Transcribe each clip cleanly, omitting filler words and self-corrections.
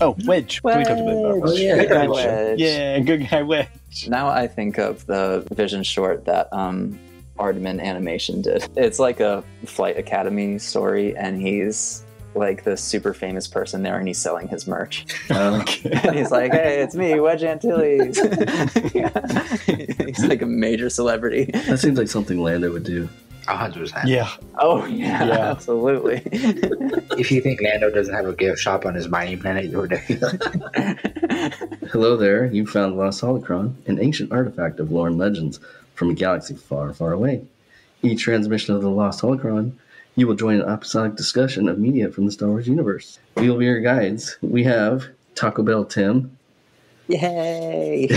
Oh, Wedge. We talked about that. Oh, yeah. Good guy Wedge. Yeah, good guy Wedge. Now I think of the Vision short that Aardman Animation did. It's like a Flight Academy story, and he's like the super famous person there, and he's selling his merch. Okay. And he's like, "Hey, it's me, Wedge Antilles." He's like a major celebrity. That seems like something Lando would do. 100%. Yeah. Oh yeah, Yeah. absolutely. If you think Lando doesn't have a gift shop on his mining planet, you're ridiculous. Hello there, you found the Lost Holocron, an ancient artifact of lore and legends from a galaxy far, far away. Each transmission of the Lost Holocron, you will join an episodic discussion of media from the Star Wars universe. We will be your guides. We have Taco Bell Tim. Yay!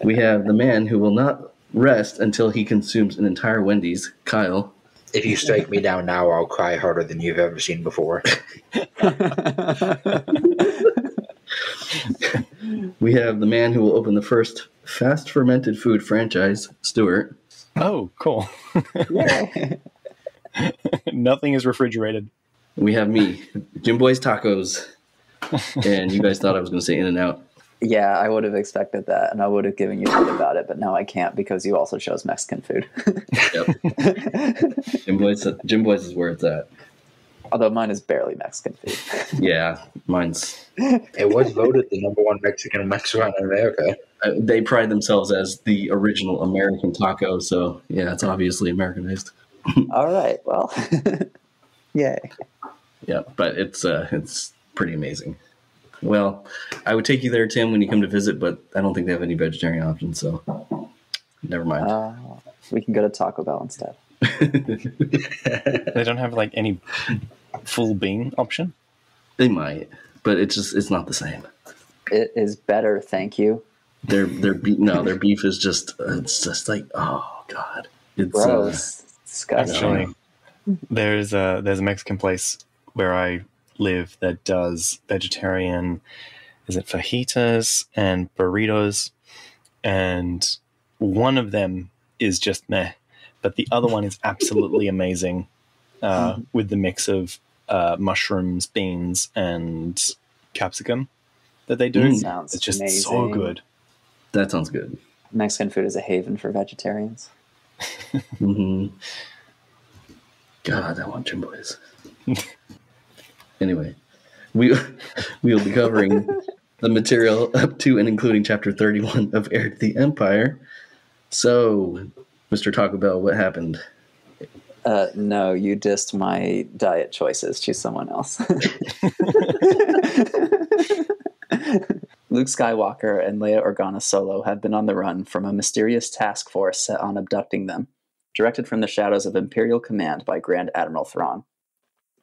We have the man who will not rest until he consumes an entire Wendy's, Kyle. If you strike me down now, I'll cry harder than you've ever seen before. We have the man who will open the first fast fermented food franchise, Stuart. Oh, cool. Yay! Nothing is refrigerated. We have me, Jim Boy's Tacos. And you guys thought I was going to say In-N-Out. Yeah, I would have expected that, and I would have given you shit about it, but now I can't because you also chose Mexican food. Yep. Jim Boy's is where it's at. Although mine is barely Mexican food. Yeah, mine's... It was voted the #1 Mexican restaurant in America. They pride themselves as the original American taco, so yeah, it's obviously Americanized. All right, well, yay. Yeah, but it's pretty amazing. Well, I would take you there, Tim, when you come to visit, but I don't think they have any vegetarian options, so never mind. We can go to Taco Bell instead. They don't have like any full bean option? They might, but it's not the same. It is better, thank you. Their beef is just it's just like, oh god, it's Gross. Disgusting. Actually, there's a Mexican place where I live that does vegetarian, is it fajitas and burritos, and one of them is just meh, but the other one is absolutely amazing, with the mix of mushrooms, beans, and capsicum that they do. Sounds it's just amazing. so good. That sounds good. Mexican food is a haven for vegetarians. Mm-hmm. God, I want Jim Boys. Anyway, we will be covering the material up to and including Chapter 31 of Heir to the Empire. So, Mr. Taco Bell, what happened? No, you dissed my diet choices. Choose someone else. Luke Skywalker and Leia Organa Solo have been on the run from a mysterious task force set on abducting them, directed from the shadows of Imperial Command by Grand Admiral Thrawn.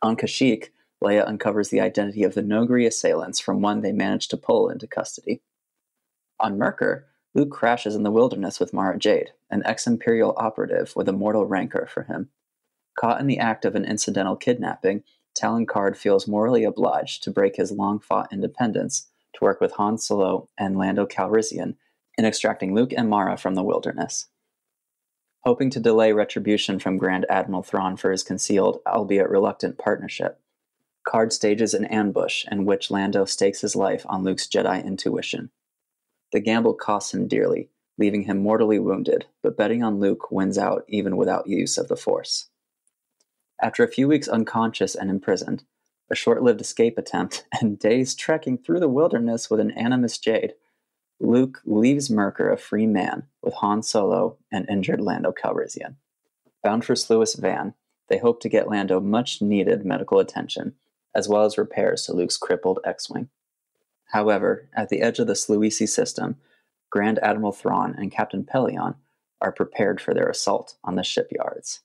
On Kashyyyk, Leia uncovers the identity of the Noghri assailants from one they managed to pull into custody. On Myrkr, Luke crashes in the wilderness with Mara Jade, an ex-Imperial operative with a mortal rancor for him. Caught in the act of an incidental kidnapping, Talon Karrde feels morally obliged to break his long-fought independence to work with Han Solo and Lando Calrissian in extracting Luke and Mara from the wilderness. Hoping to delay retribution from Grand Admiral Thrawn for his concealed, albeit reluctant, partnership, Karrde stages an ambush in which Lando stakes his life on Luke's Jedi intuition. The gamble costs him dearly, leaving him mortally wounded, but betting on Luke wins out even without use of the Force. After a few weeks unconscious and imprisoned, a short-lived escape attempt, and days trekking through the wilderness with an animus Jade, Luke leaves Myrkr a free man with Han Solo and injured Lando Calrissian. Bound for Sluis Van, they hope to get Lando much-needed medical attention, as well as repairs to Luke's crippled X-Wing. However, at the edge of the Sluisi system, Grand Admiral Thrawn and Captain Pelion are prepared for their assault on the shipyards.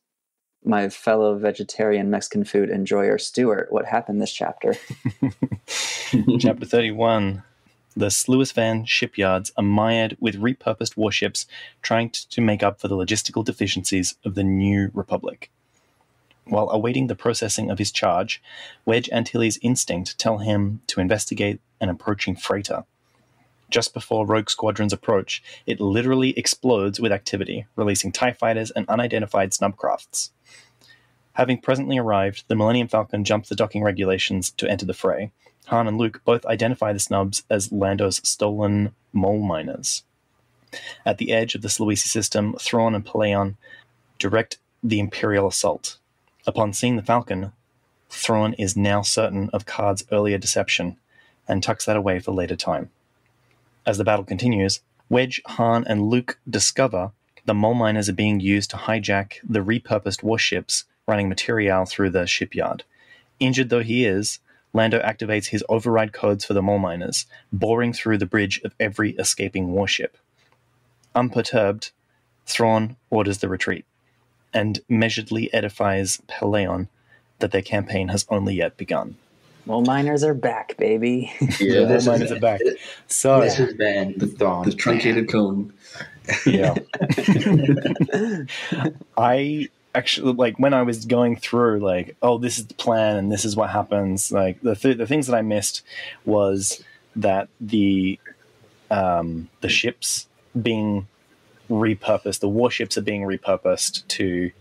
My fellow vegetarian Mexican food enjoyer Stuart, what happened this chapter? Chapter 31. The Sluis Van shipyards are mired with repurposed warships trying to make up for the logistical deficiencies of the New Republic. While awaiting the processing of his charge, Wedge Antilles' instinct tell him to investigate an approaching freighter. Just before rogue squadrons approach, it literally explodes with activity, releasing TIE fighters and unidentified snubcrafts. Having presently arrived, the Millennium Falcon jumps the docking regulations to enter the fray, Han and Luke both identify the snubs as Lando's stolen mole miners. At the edge of the Sluisi system, Thrawn and Palaeon direct the Imperial assault. Upon seeing the Falcon, Thrawn is now certain of Karrde's earlier deception and tucks that away for later time. As the battle continues, Wedge, Han, and Luke discover the mole miners are being used to hijack the repurposed warships running material through the shipyard. Injured though he is, Lando activates his override codes for the mole miners, boring through the bridge of every escaping warship. Unperturbed, Thrawn orders the retreat, and measuredly edifies Palaeon that their campaign has only yet begun. Mole miners are back, baby. Yeah, The mole miners are back. So This has been the Thrawn. the truncated cone. yeah. I actually, like, when I was going through, like, oh, this is the plan and this is what happens, like, the things that I missed was that the ships being repurposed, the warships are being repurposed to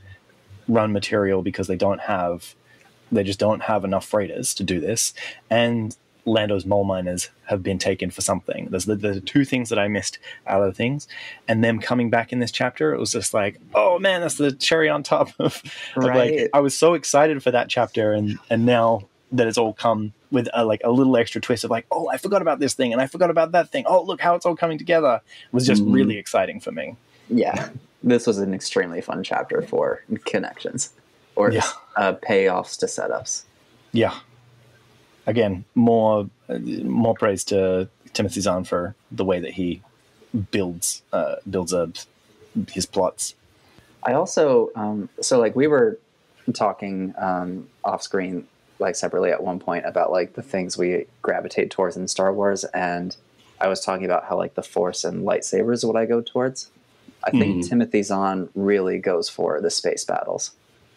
run material because they just don't have enough freighters to do this, and Lando's mole miners have been taken for something. There's the two things that I missed out of the things, and them coming back in this chapter, it was just like, oh man, that's the cherry on top of Right. like, I was so excited for that chapter, and now that it's all come with a little extra twist of like, oh, I forgot about this thing and I forgot about that thing. Oh, look how it's all coming together. It was just really exciting for me. Yeah, this was an extremely fun chapter for connections or payoffs to setups. Yeah. Again, more praise to Timothy Zahn for the way that he builds his plots. I also, so like we were talking off screen, like separately at one point about like the things we gravitate towards in Star Wars, and I was talking about how like the Force and lightsabers is what I go towards. I think Timothy Zahn really goes for the space battles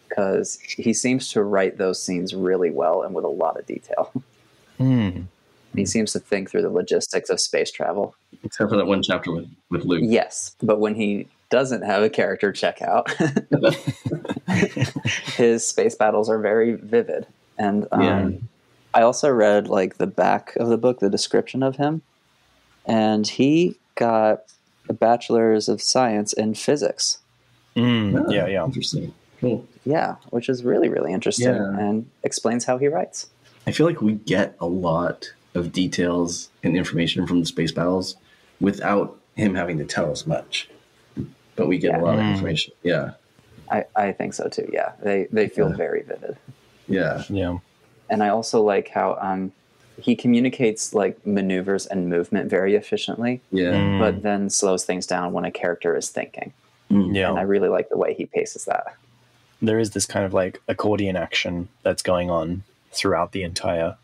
because he seems to write those scenes really well and with a lot of detail. He seems to think through the logistics of space travel. Except for that one chapter with Luke. Yes, but when he doesn't have a character check out, his space battles are very vivid. And I also read like the back of the book, the description of him, and he got a bachelor's of science in physics. Yeah. Interesting. Cool. Yeah, which is really, really interesting and explains how he writes. I feel like we get a lot of details and information from the space battles without him having to tell us much. But we get a lot of information. Yeah. I think so too. Yeah, they feel very vivid. Yeah. Yeah. And I also like how he communicates like maneuvers and movement very efficiently. Yeah. But then slows things down when a character is thinking. Yeah. And I really like the way he paces that. There is this kind of like accordion action that's going on throughout the entire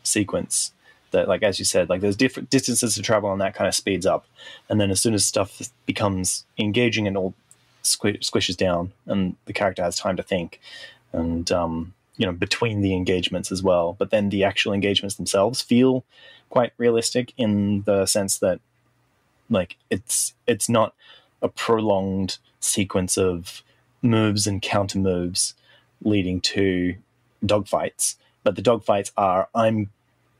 sequence that, like, as you said, like there's different distances to travel and that kind of speeds up. And then as soon as stuff becomes engaging and all squishes down and the character has time to think and, between the engagements as well. But then the actual engagements themselves feel quite realistic in the sense that like it's not a prolonged sequence of moves and counter moves leading to dogfights, but the dogfights are I'm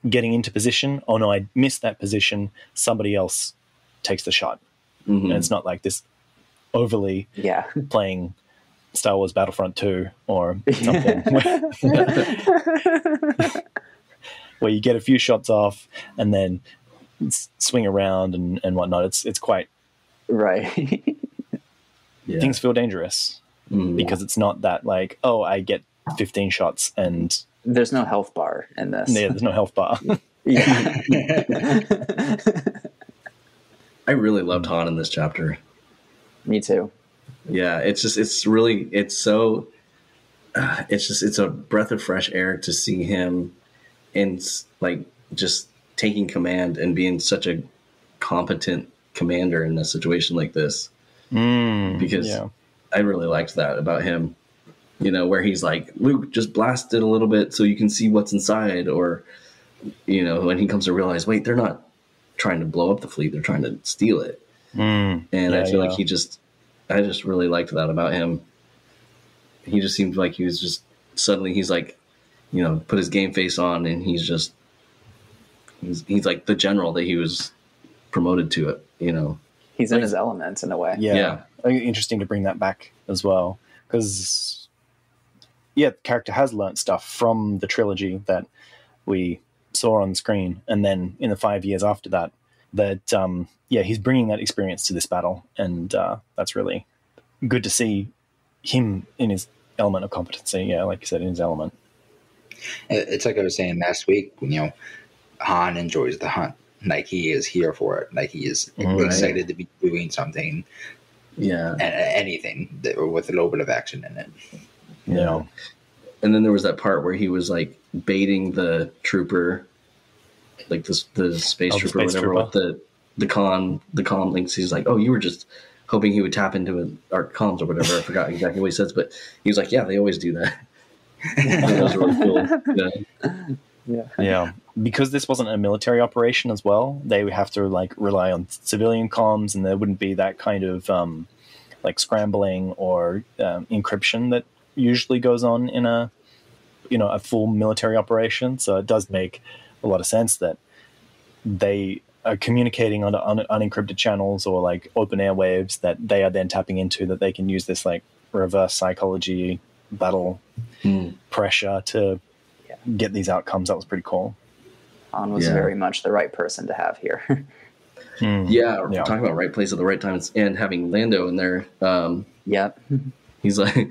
getting into position, oh no, I missed that position, somebody else takes the shot. And it's not like this overly playing Star Wars Battlefront 2 or something where you get a few shots off and then swing around and whatnot. It's quite right. Things feel dangerous because it's not that like, oh, I get 15 shots and there's no health bar in this. Yeah, there's no health bar. I really loved Han in this chapter. Me too. Yeah, it's a breath of fresh air to see him in like just taking command and being such a competent commander in a situation like this. Because I really liked that about him, where he's like, Luke, just blast it a little bit so you can see what's inside. Or, when he comes to realize, wait, they're not trying to blow up the fleet, they're trying to steal it. And I feel like I just really liked that about him. He just seemed like he was just suddenly he's like, put his game face on and he's just He's like the general that he was promoted to it. You know, He's in his element in a way. Yeah. Interesting to bring that back as well, because the character has learnt stuff from the trilogy that we saw on screen, and then in the 5 years after that he's bringing that experience to this battle, and that's really good to see him in his element of competency. Like you said, in his element. It's like I was saying last week, Han enjoys the hunt. Like, he is here for it. Like, he is excited to be doing something. Yeah. Anything with a little bit of action in it. Yeah. And then there was that part where he was like baiting the trooper, like the space trooper, or whatever, with the comm links. He's like, "Oh, you were just hoping he would tap into our comms or whatever." I forgot exactly what he says, but he was like, "Yeah, they always do that." That was really cool. Yeah. Because this wasn't a military operation as well, they would have to like rely on civilian comms, and there wouldn't be that kind of like scrambling or encryption that usually goes on in a full military operation. So it does make a lot of sense that they are communicating on unencrypted channels or like open airwaves that they are then tapping into, that they can use this like reverse psychology battle pressure to get these outcomes. That was pretty cool. Han was very much the right person to have here. Talking about right place at the right time, and having Lando in there. Yep. He's like,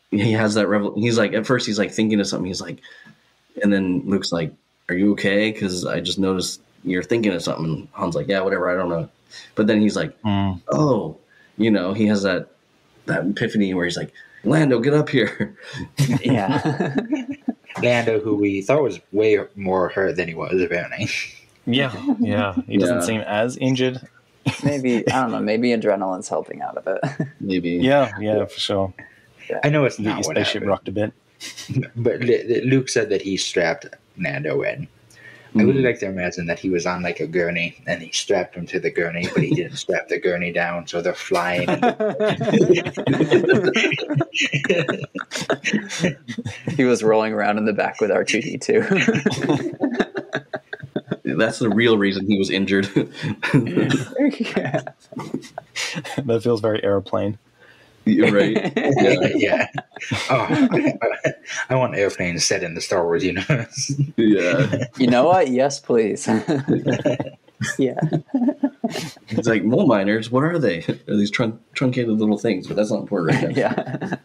he has that he's like, at first he's like thinking of something. He's like, and then Luke's like, "Are you okay? Because I just noticed you're thinking of something." And Han's like, "Yeah, whatever. I don't know." But then he's like, "Oh, he has that epiphany where he's like, Lando, get up here." Yeah. Lando, who we thought was way more hurt than he was, apparently. Yeah. He doesn't seem as injured. Maybe, I don't know, maybe adrenaline's helping out a bit. Maybe. Yeah, for sure. I know it's not His what spaceship happened. rocked a bit. But Luke said that he strapped Lando in. I really like to imagine that he was on like a gurney and he strapped him to the gurney, but he didn't strap the gurney down, so they're flying. He was rolling around in the back with R2-D2. That's the real reason he was injured. That feels very airplane. You're right. Yeah. Oh, I want airplanes set in the Star Wars universe. Yeah. You know what? Yes, please. Yeah. It's like, mole miners, what are they? They're these truncated little things, but that's not important right now.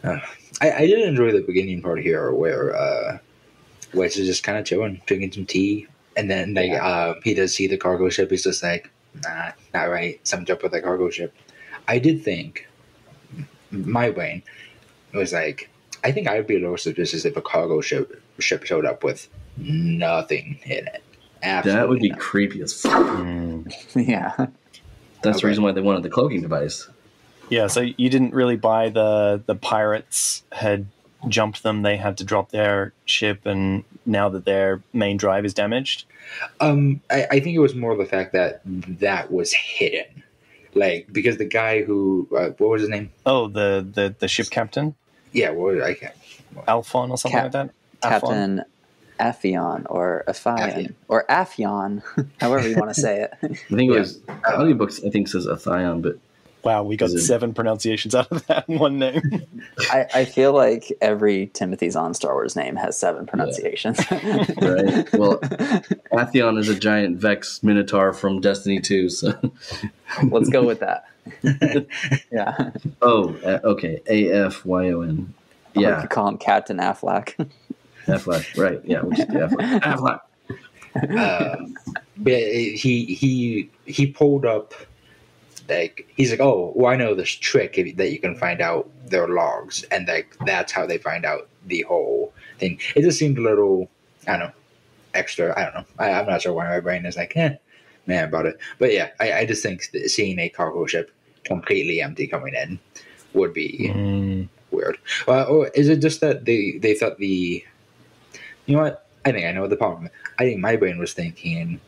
Yeah. I did enjoy the beginning part here where Wedge is just kind of chilling, drinking some tea, and then he does see the cargo ship. He's just like, nah, not right. Something's up with the cargo ship. I did think, my brain was like, I think I would be a little suspicious if a cargo ship showed up with nothing in it. Absolutely That would be nothing. creepy as fuck. Yeah. That's the reason why they wanted the cloaking device. Yeah, so you didn't really buy the pirates had jumped them, they had to drop their ship, and now that their main drive is damaged? I think it was more the fact that was hidden. Like, because the guy who, what was his name? Oh, the ship captain? Yeah, I can't. Alphon or something like that? Captain Aphion or Aphion or Aphion, however you want to say it. I think it was, audiobooks, I think, says Athion, but Wow, we got 7 pronunciations out of that one name. I feel like every Timothy Zahn Star Wars name has 7 pronunciations. right. Well, Athion is a giant Vex Minotaur from Destiny 2, so Let's go with that. Yeah. Oh, okay. Afyon. We Yeah, could call him Captain Affleck. Affleck. Right. Yeah, we'll just do Affleck. But he pulled up, like, he's like, oh, well, I know this trick that you can find out their logs, and like that's how they find out the whole thing. It just seemed a little, I don't know, extra. I don't know. I'm not sure why my brain is like, man about it. But yeah, I just think that seeing a cargo ship completely empty coming in would be weird. Or is it just that they thought you know what? I think I know the problem. I think my brain was thinking,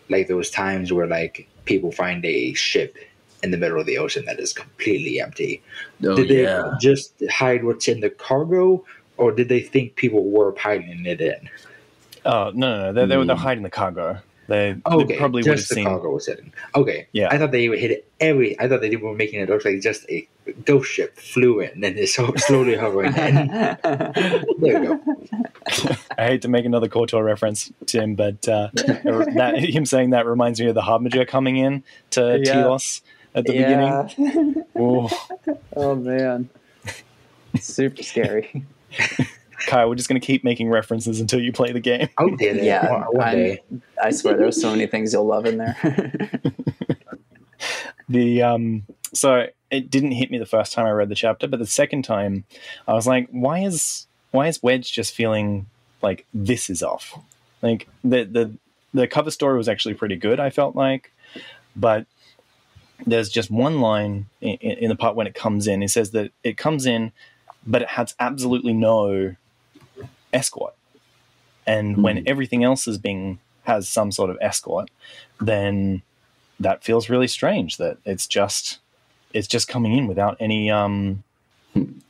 like, there was times where like people find a ship in the middle of the ocean that is completely empty. Oh, Did they yeah. just hide what's in the cargo, or did they think people were piloting it in? Oh no, they're hiding the cargo. They probably would have just the seen. cargo was hidden. Okay, Yeah. I thought they hit I thought they were making it look like just a ghost ship flew in and is slowly hovering in. There we go. I hate to make another KOTOR reference, Tim, but him saying that reminds me of the Harbinger coming in to Telos at the beginning. Oh man, super scary. Kyle, we're just going to keep making references until you play the game. I'll get it. Yeah, one day. I swear there's so many things you'll love in there. So it didn't hit me the first time I read the chapter, but the second time I was like, why is Wedge just feeling like this is off? Like the cover story was actually pretty good, I felt like, but there's just one line in the part when it comes in. It says that it comes in, but it has absolutely no escort. And when everything else has some sort of escort, then that feels really strange that it's just coming in without any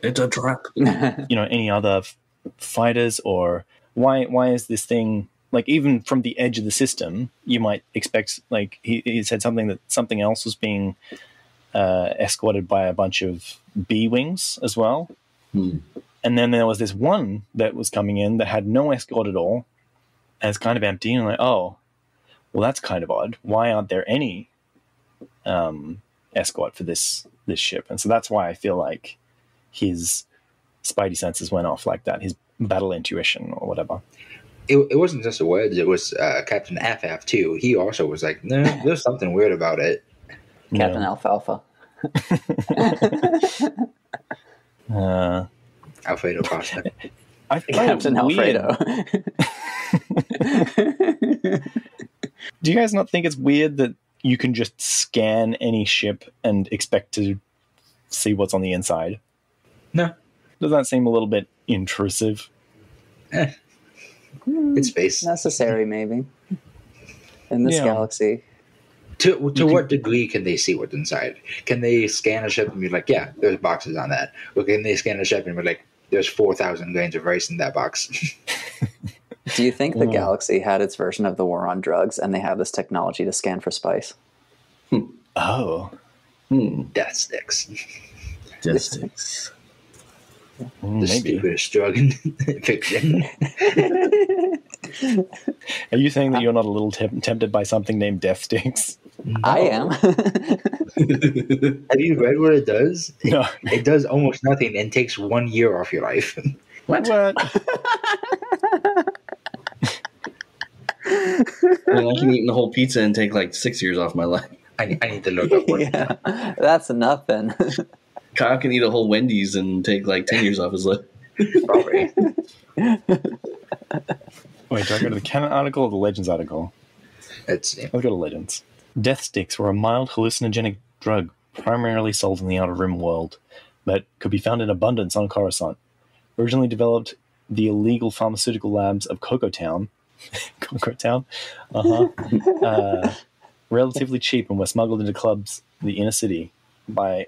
It's a trap. Any other fighters, or why is this thing, like, even from the edge of the system you might expect, like he said something else was being escorted by a bunch of B-wings as well. And then there was this one that was coming in that had no escort at all, and it's kind of empty, and like, oh, well, that's kind of odd. Why aren't there any escort for this ship? And so that's why I feel like his spidey senses went off like that, his battle intuition or whatever. It wasn't just a Wedge, it was Captain FF too. He also was like, no, there's something weird about it. Captain Alfalfa. Alfredo Costa. I Captain Alfredo. Do you guys not think it's weird that you can just scan any ship and expect to see what's on the inside? No. Doesn't that seem a little bit intrusive? It's space. Necessary, maybe. In this galaxy. To what degree can they see what's inside? Can they scan a ship and be like, yeah, there's boxes on that? Or can they scan a ship and be like, there's 4,000 grains of rice in that box? Do you think the galaxy had its version of the war on drugs and they have this technology to scan for spice? Oh. Death sticks. Death sticks. The stupidest drug in fiction. Are you saying that you're not a little tempted by something named Death Sticks? No. I am. Have you read what it does? No. It does almost nothing and takes 1 year off your life. What? I mean, I can eat the whole pizza and take like 6 years off my life. I need to look up what. Yeah, that's enough then. Kyle can eat a whole Wendy's and take like 10 years off his life. Probably. Wait, do I go to the canon article or the Legends article? Let's see. I'll go to Legends. Death Sticks were a mild hallucinogenic drug primarily sold in the Outer Rim world, but could be found in abundance on Coruscant. Originally developed the illegal pharmaceutical labs of Cocoa Town. Cocoa Town? Relatively cheap and were smuggled into clubs in the inner city by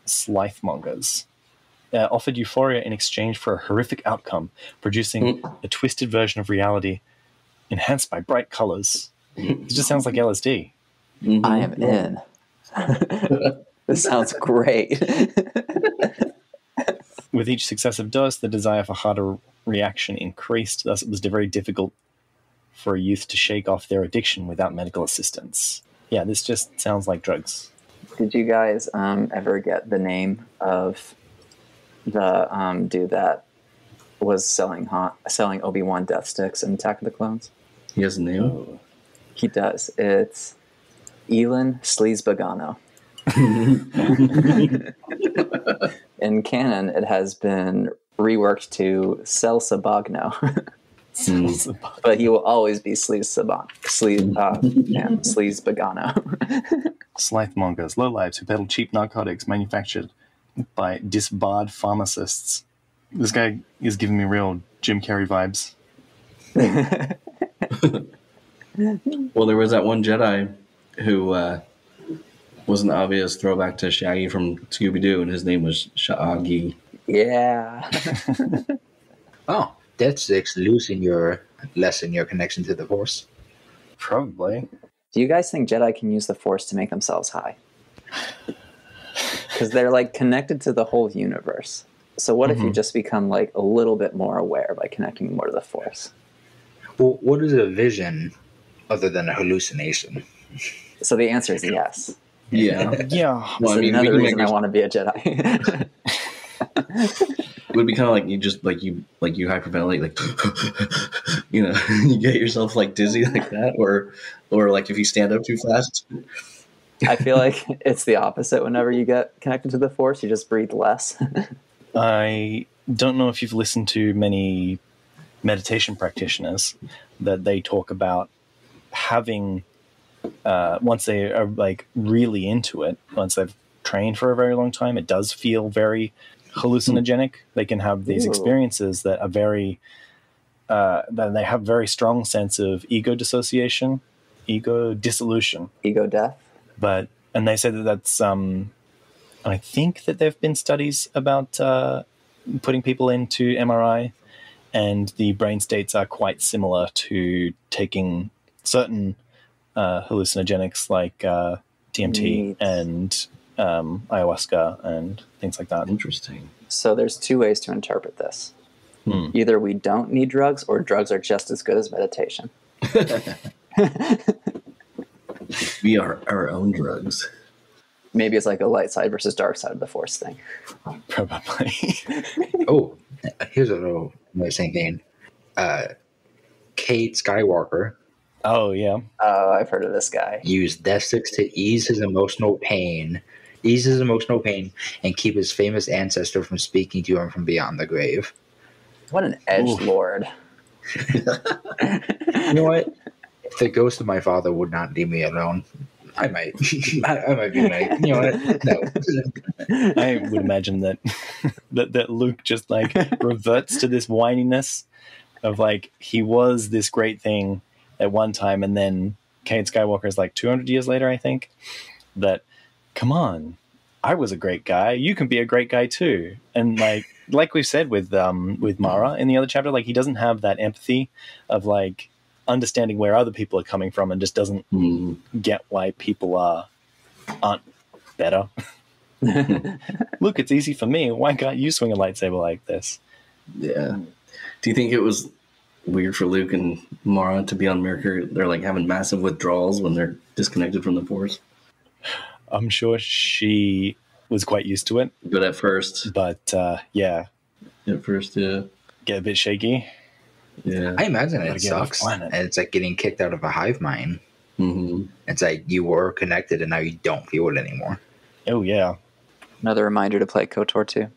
slithemongers. Offered euphoria in exchange for a horrific outcome, producing a twisted version of reality enhanced by bright colors. It just sounds like LSD. I am in. This sounds great. With each successive dose, the desire for harder reaction increased. Thus, it was very difficult for a youth to shake off their addiction without medical assistance. Yeah, this just sounds like drugs. Did you guys ever get the name of the dude that was selling Obi-Wan death sticks in Attack of the Clones? He has a name? Oh. He does. It's Elon Sleazebagano. In canon, it has been reworked to Selsabagno. But he will always be Sleazebagano. Slithemongers, lowlifes who peddle cheap narcotics manufactured by disbarred pharmacists. This guy is giving me real Jim Carrey vibes. Well, there was that one Jedi who was an obvious throwback to Shaggy from Scooby-Doo, and his name was Shaggy. Yeah. Oh, death sticks loosen your lessen your connection to the Force. Probably. Do you guys think Jedi can use the Force to make themselves high? Because they're like connected to the whole universe. So what if you just become like a little bit more aware by connecting more to the Force? Well, what is a vision other than a hallucination? So the answer is yes. Yeah. Yeah. Well, So I mean, we another can reason make I want to be a Jedi. it would be kind of like you just like you hyperventilate, like you know, you get yourself like dizzy like that, or like if you stand up too fast. I feel like it's the opposite. Whenever you get connected to the Force, you just breathe less. I don't know if you've listened to many meditation practitioners that they talk about having once they are like really into it, once they've trained for a very long time, it does feel very hallucinogenic. They can have these experiences that are very that they have very strong sense of ego dissociation, ego dissolution, Ego death. And they say that that's I think that there have been studies about putting people into MRI, and the brain states are quite similar to taking certain hallucinogenics like DMT and ayahuasca and things like that. Interesting. So there's two ways to interpret this. Either we don't need drugs, or drugs are just as good as meditation. We are our own drugs. Maybe it's like a light side versus dark side of the Force thing. Probably. Oh, here's a little thinking. Kate Skywalker Oh, yeah. Oh, I've heard of this guy. used death sticks to ease his emotional pain, and keep his famous ancestor from speaking to him from beyond the grave. What an edge lord. You know what? If the ghost of my father would not leave me alone, I might. I might be like, you know what? No. I would imagine that that Luke just like reverts to this whininess of like he was this great thing at one time, and then Kate Skywalker is like 200 years later, I think. That, come on, I was a great guy. You can be a great guy too. And like we've said with Mara in the other chapter, like he doesn't have that empathy of like understanding where other people are coming from, and just doesn't get why people aren't better. Look, it's easy for me. Why can't you swing a lightsaber like this? Yeah. Do you think it was weird for Luke and Mara to be on Myrkr? They're like having massive withdrawals when they're disconnected from the Force. I'm sure she was quite used to it. But at first. Yeah. At first, yeah. Get a bit shaky. Yeah. I imagine it Gotta get off sucks. planet. And it's like getting kicked out of a hive mind. Mm-hmm. It's like you were connected and now you don't feel it anymore. Oh, yeah. Another reminder to play KOTOR 2.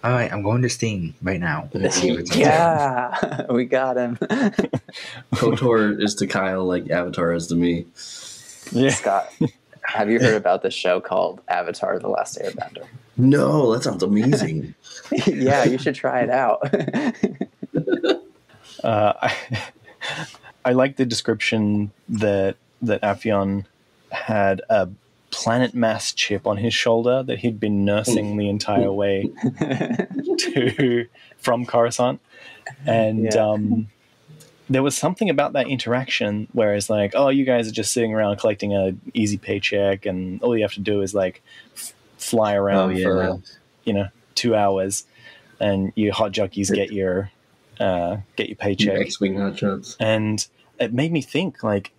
All right, I'm going to Steam right now. Let's see what's Yeah, we got him. KOTOR is to Kyle like Avatar is to me. Yeah. Scott, have you heard about this show called Avatar: The Last Airbender? No, that sounds amazing. Yeah, you should try it out. I like the description that Afyon had a planet mass chip on his shoulder that he'd been nursing the entire way from Coruscant. And there was something about that interaction where it's like, oh, you guys are just sitting around collecting a easy paycheck, and all you have to do is like fly around for 2 hours, and you hot jockeys get your paycheck. X-wing hotshots. And it made me think, like,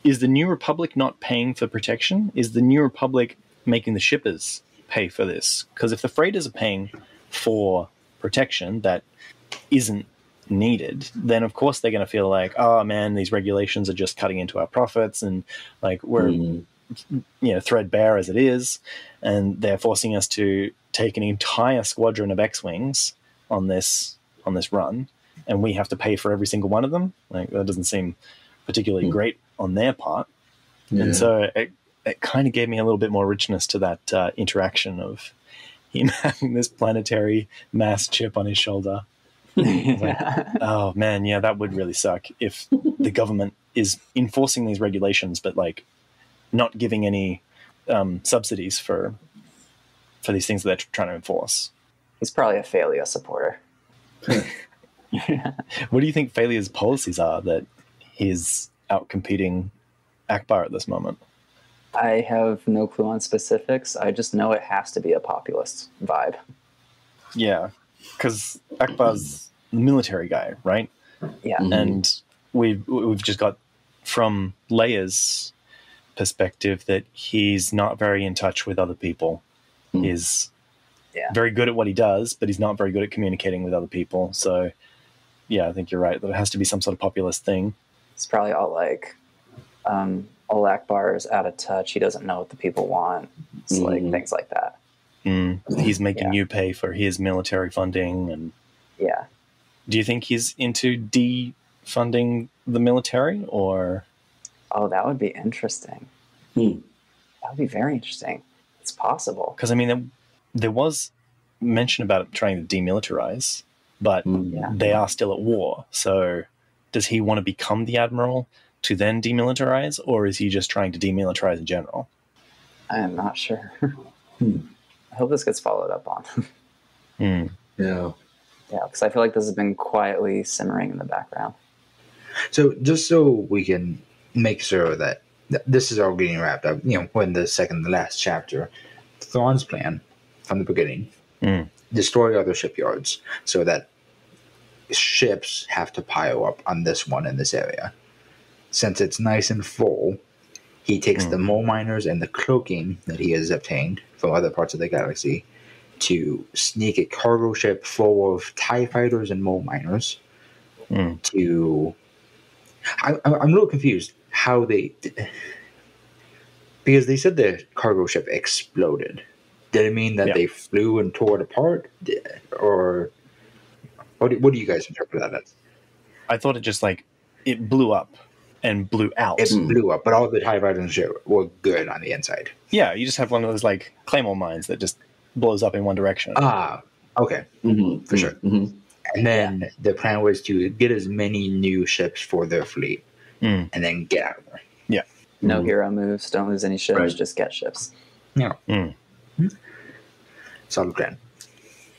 is the New Republic not paying for protection? Is the New Republic making the shippers pay for this? Because if the freighters are paying for protection that isn't needed, then of course they're going to feel like, oh man, these regulations are just cutting into our profits, and like we're threadbare as it is, and they're forcing us to take an entire squadron of X-wings on this run, and we have to pay for every single one of them. Like, that doesn't seem particularly great on their part. And so it kind of gave me a little bit more richness to that interaction of him having this planetary mass chip on his shoulder. Like, oh man, yeah, that would really suck if the government is enforcing these regulations but like not giving any subsidies for these things that they're trying to enforce. He's probably a Phalia supporter. What do you think Phalia's policies are that he's out competing Akbar at this moment? I have no clue on specifics. I just know it has to be a populist vibe. Yeah, because Akbar's the military guy, right? Yeah. And we've just got from Leia's perspective that he's not very in touch with other people. He's very good at what he does, but he's not very good at communicating with other people. So, yeah, I think you're right. That it has to be some sort of populist thing. It's probably all like, Ol Akbar is out of touch. He doesn't know what the people want. It's like things like that. He's making you pay for his military funding. And yeah. Do you think he's into defunding the military, or? Oh, that would be interesting. That would be very interesting. It's possible. Because, I mean, there was mention about trying to demilitarize, but they are still at war. So does he want to become the admiral to then demilitarize, or is he just trying to demilitarize in general? I am not sure. I hope this gets followed up on. Yeah. Yeah, because I feel like this has been quietly simmering in the background. So just so we can make sure that this is all getting wrapped up, when the second to last chapter, Thrawn's plan from the beginning, destroy other shipyards so that ships have to pile up on this one in this area. Since it's nice and full, he takes the mole miners and the cloaking that he has obtained from other parts of the galaxy to sneak a cargo ship full of TIE fighters and mole miners to... I'm a little confused how they... Because they said the cargo ship exploded. Did it mean that they flew and tore it apart? Or what do you guys interpret that as? I thought it just it blew up and blew out. It blew up, but all the TIE fighters and shit were good on the inside. Yeah, you just have one of those claymore mines that just blows up in one direction. Ah, okay. For sure. And then the plan was to get as many new ships for their fleet and then get out of there. Yeah. No hero moves, don't lose any ships, just get ships. Yeah. Solid plan.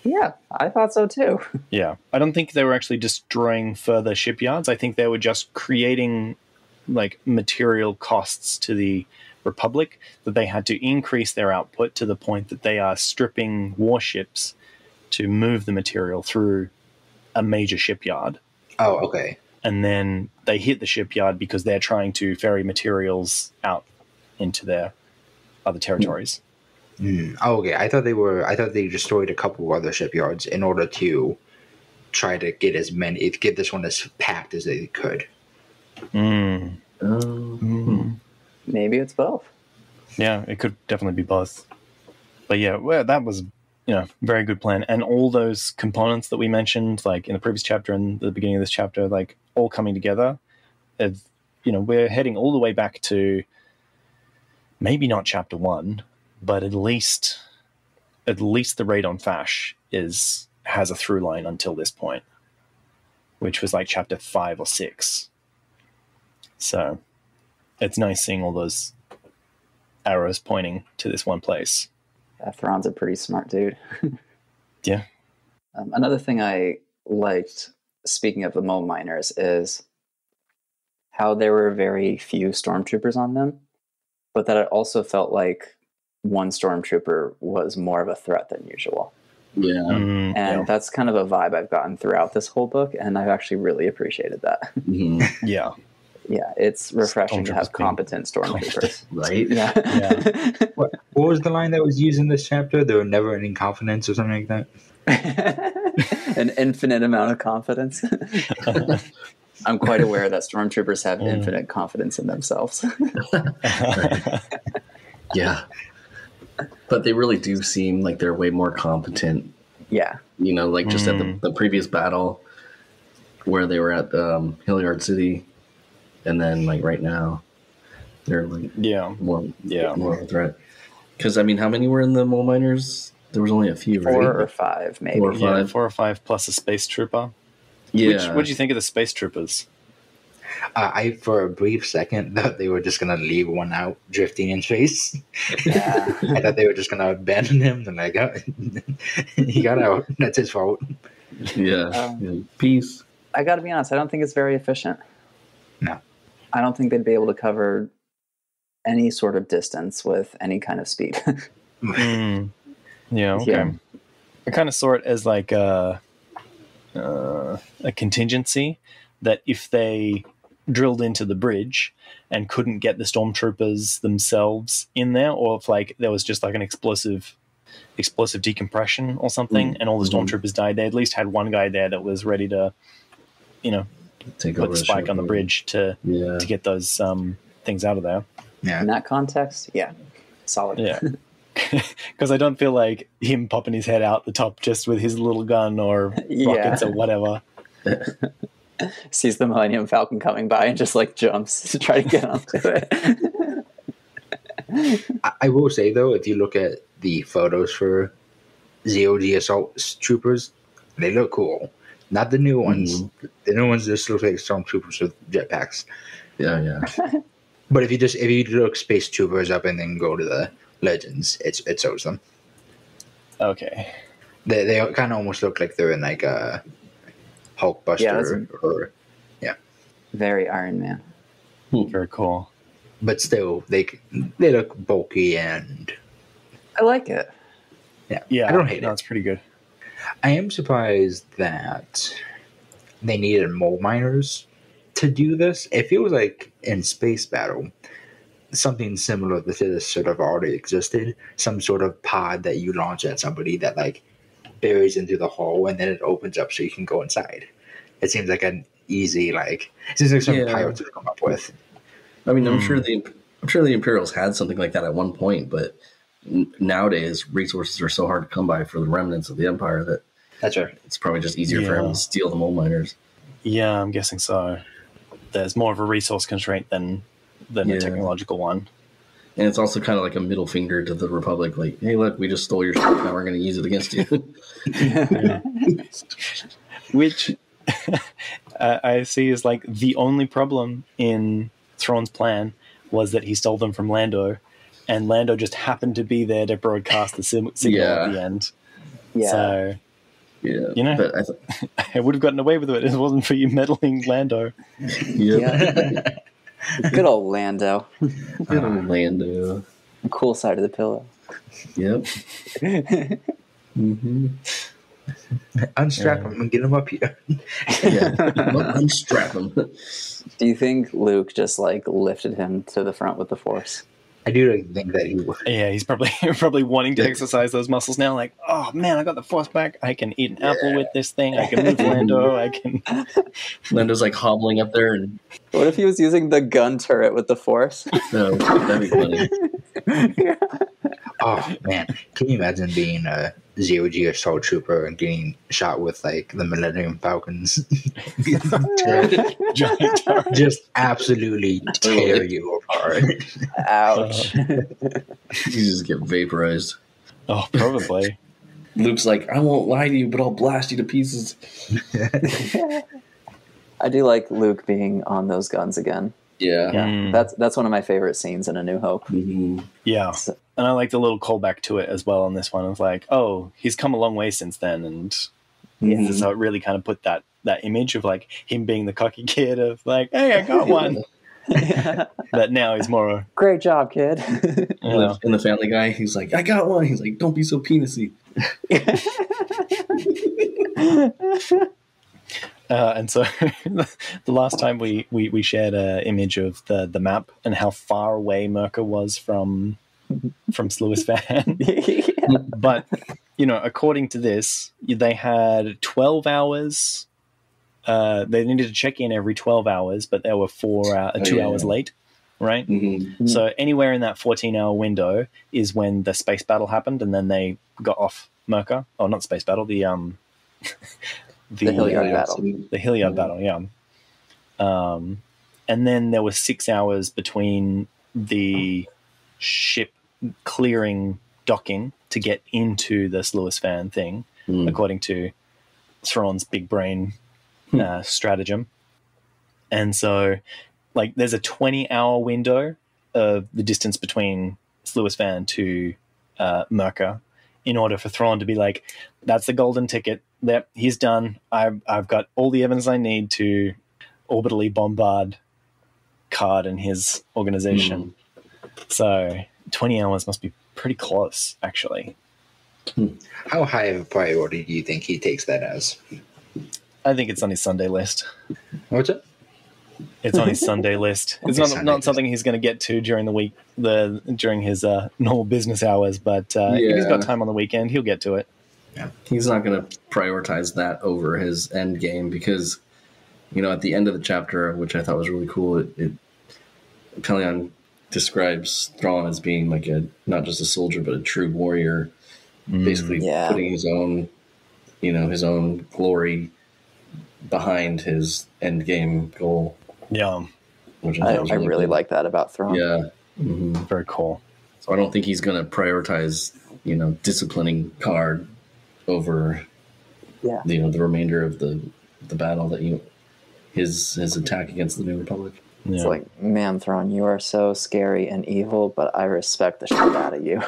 Yeah, I thought so too. Yeah. I don't think they were actually destroying further shipyards. I think they were just creating material costs to the Republic that they had to increase their output to the point that they are stripping warships to move the material through a major shipyard. Oh, okay. And then they hit the shipyard because they're trying to ferry materials out into their other territories. Oh, okay. I thought they destroyed a couple other shipyards in order to try to get this one as packed as they could. Maybe it's both. Yeah, it could definitely be both. But yeah, that was very good plan. And all those components that we mentioned, in the previous chapter and the beginning of this chapter, all coming together. We're heading all the way back to maybe not chapter 1, but at least the raid on Fash has a through line until this point, which was chapter 5 or 6. So it's nice seeing all those arrows pointing to this one place. Thrawn's a pretty smart dude. Yeah. Another thing I liked, speaking of the mole miners, is how there were very few stormtroopers on them, but that it also felt like one stormtrooper was more of a threat than usual. Yeah. And that's kind of a vibe I've gotten throughout this whole book, and I've actually really appreciated that. Yeah. Yeah, it's refreshing to have competent stormtroopers. Right? Yeah. What was the line that was used in this chapter? There were never any confidence or something like that? An infinite amount of confidence. I'm quite aware that stormtroopers have infinite confidence in themselves. Yeah. But they really do seem like they're way more competent. Yeah. Just at the previous battle where they were at Hilliard City. And then, right now, they're more of a threat. Because how many were in the mole miners? There was only a few, right? 4 or 5, maybe. 4 or 5. 4 or 5 plus a space trooper. Yeah. What did you think of the space troopers? I, for a brief second, thought they were just going to leave one out drifting in space. Yeah. I thought they were just going to abandon him. And like, oh, he got out. That's his fault. Yeah. Peace. I got to be honest, I don't think it's very efficient. No. I don't think they'd be able to cover any sort of distance with any kind of speed. Yeah, okay. Yeah. I kind of saw it as like a contingency that if they drilled into the bridge and couldn't get the stormtroopers themselves in there, or if like there was just like an explosive decompression or something, and all the stormtroopers died, they at least had one guy there that was ready to, Take put over the spike on the bridge to get those things out of there. Yeah. In that context, yeah, solid. Yeah. Because I don't feel like him popping his head out the top just with his little gun or rockets or whatever. Sees the Millennium Falcon coming by and just like jumps to try to get onto it. I will say, though, if you look at the photos for ZOG assault troopers, they look cool. Not the new ones. The new ones just look like stormtroopers with jetpacks. Yeah. But if you look space troopers up and then go to the Legends, it shows them. Okay. They kind of almost look like they're in like a Hulkbuster Very Iron Man. Very cool. But still, they look bulky and I like it. Yeah, I don't hate it. it. It's pretty good. I am surprised that they needed mole miners to do this. It feels like in Space Battle, something similar to this sort of already existed. Some sort of pod that you launch at somebody that like buries into the hole and then it opens up so you can go inside. It seems like an easy it seems like something pirates would come up with. I mean, I'm sure the Imperials had something like that at one point, but nowadays resources are so hard to come by for the remnants of the Empire that That's right. it's probably just easier for him to steal the mole miners. Yeah, I'm guessing so. There's more of a resource constraint than a technological one. And it's also kind of like a middle finger to the Republic, like, hey, look, we just stole your stuff, now we're going to use it against you. Which I see is like the only problem in Thrawn's plan was that he stole them from Lando, and Lando just happened to be there to broadcast the signal at the end. Yeah. So, Yeah. But I would have gotten away with it if it wasn't for you meddling Lando. Yeah. Good old Lando. Good old Lando. Cool side of the pillow. Yep. Unstrap him and get him up here. Unstrap him. Do you think Luke just like lifted him to the front with the Force? I do think that he would. Yeah, he's probably wanting to exercise those muscles now. Like, oh man, I got the Force back. I can eat an apple with this thing. I can move Lando. I can. Lando's like hobbling up there, and What if he was using the gun turret with the Force? no, that'd be funny. Oh man, can you imagine being a ZOG assault trooper and getting shot with like the Millennium Falcons? Giant turret. Just absolutely tear you apart. Ouch. You just get vaporized. Oh, probably. Luke's like, I won't lie to you, but I'll blast you to pieces. I do like Luke being on those guns again. Yeah. Yeah, that's one of my favorite scenes in A New Hope. Mm-hmm. Yeah. And I like the little callback to it as well on this one. It's like, oh, he's come a long way since then. And so it really kind of put that image of like him being the cocky kid of like, hey, I got one. That now he's more... Great job, kid. In the Family Guy, he's like, I got one. He's like, don't be so penisy. And so the last time we shared an image of the map and how far away Myrkr was from Sluis Van. But, according to this, they had 12 hours. They needed to check in every 12 hours, but they were 2 hours late, right? Mm-hmm. So anywhere in that 14-hour window is when the space battle happened, and then they got off Myrkr. Oh, not space battle, the Hilliard battle. The Hilliard battle, yeah. And then there was 6 hours between the ship clearing docking to get into the Sluis Van thing, according to Thrawn's big brain stratagem. And so, like, there's a 20-hour window of the distance between Sluis Van to Myrkr in order for Thrawn to be like, that's the golden ticket. Yep, he's done. I've got all the evidence I need to orbitally bombard Karrde and his organization. So 20 hours must be pretty close, actually. How high of a priority do you think he takes that as? I think it's on his Sunday list. What's it? It's on his Sunday list. It's not something he's going to get to during the week, during his normal business hours. But if he's got time on the weekend, he'll get to it. Yeah. He's not going to prioritize that over his end game because, at the end of the chapter, which I thought was really cool, Pelion describes Thrawn as being like not just a soldier but a true warrior, basically putting his own, his own glory behind his end game goal. Yeah, which I really like that about Thrawn. Yeah, very cool. So I don't think he's going to prioritize, disciplining Karrde over, the remainder of the battle that his attack against the New Republic. Yeah. It's like, man, Thrawn, you are so scary and evil, but I respect the shit out of you.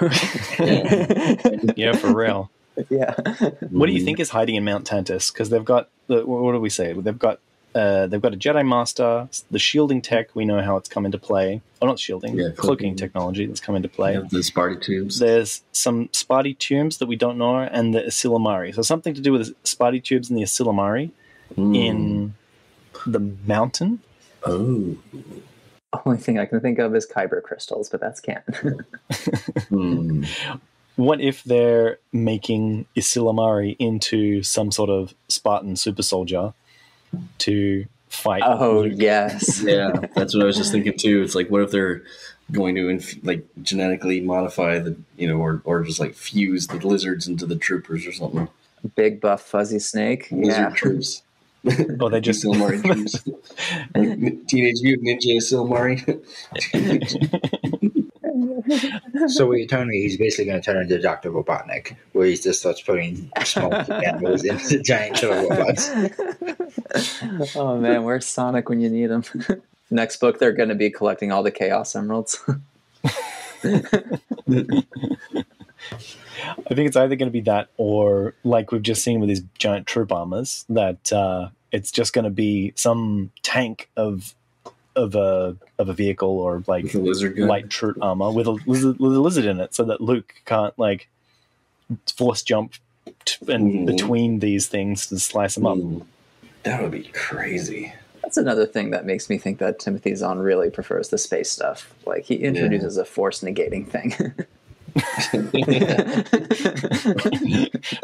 Yeah, for real. Yeah. What do you think is hiding in Mount Tantus? Because they've got what do we say? They've got a Jedi Master, the shielding tech. We know how it's come into play. Oh, not shielding, cloaking technology that's come into play. The Sparty tubes. There's some Sparty tubes that we don't know, and the Asilamari. So something to do with the Sparty tubes and the Asilamari in the mountain. Oh. Only thing I can think of is Kyber crystals, but that's canon. What if they're making Isilamari into some sort of Spartan super soldier to fight? Oh, yes. Yeah, that's what I was just thinking too. It's like, what if they're going to genetically modify the, or just like fuse the lizards into the troopers or something? Big buff fuzzy snake. Lizard troops. Oh, they just Silmari troops. Teenage Mutant Ninja Silmari. So what you're telling me, he's basically going to turn into Dr. Robotnik, where he just starts putting small animals into giant killer robots. Oh man, where's Sonic when you need him? Next book, they're going to be collecting all the Chaos Emeralds. I think it's either going to be that, or like we've just seen with these giant troop armors, that it's just going to be some tank of a vehicle, or like light troop armor with a lizard in it, so that Luke can't like force jump between these things to slice them up. That would be crazy. That's another thing that makes me think that Timothy Zahn really prefers the space stuff. Like, he introduces a force negating thing.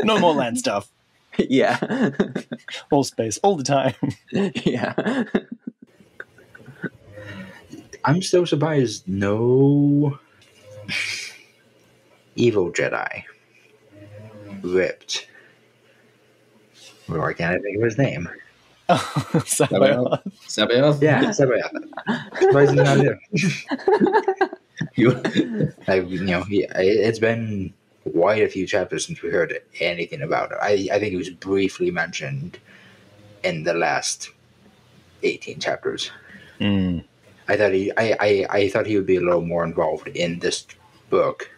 No more land stuff. Yeah. All space, all the time. Yeah. I'm still surprised no evil Jedi ripped. Why can't I think of his name? Sabayoth. Sabayoth? Yeah, Sabayoth. Why is he not there? It's been quite a few chapters since we heard anything about it. I think it was briefly mentioned in the last 18 chapters. I thought he would be a little more involved in this book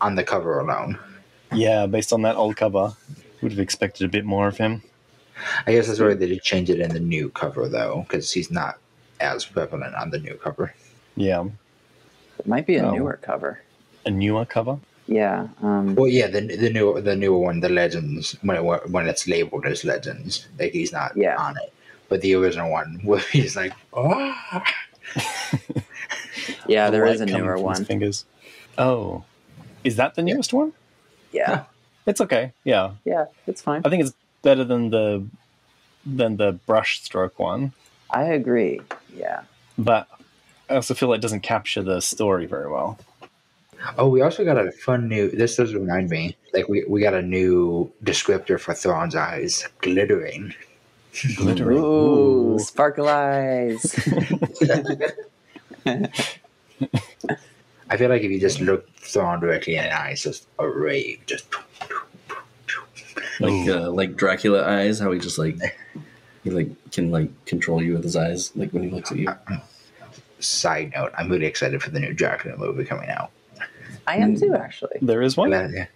on the cover alone. Yeah, based on that old cover, would have expected a bit more of him. I guess that's why they did change it in the new cover, though, because he's not as prevalent on the new cover. Yeah. It might be a newer cover. A newer cover? Yeah. Well, yeah, the newer one, the Legends, when it's labeled as Legends, like he's not on it. But the original one, where he's like, oh. Yeah, there is a newer one. Fingers. Oh. Is that the newest one? Yeah. It's okay. Yeah. Yeah, it's fine. I think it's better than the brush stroke one. I agree. Yeah. But I also feel it doesn't capture the story very well. Oh, we also got a fun new. This does remind me. Like we got a new descriptor for Thrawn's eyes, glittering. Glittering. Ooh, sparkle eyes. I feel like if you just look Thrawn directly in the eyes, just a rave, just like Dracula eyes. How he just like He can control you with his eyes, like when he looks at you. Side note: I'm really excited for the new Dracula movie coming out. I am too, actually. There is one? Yeah.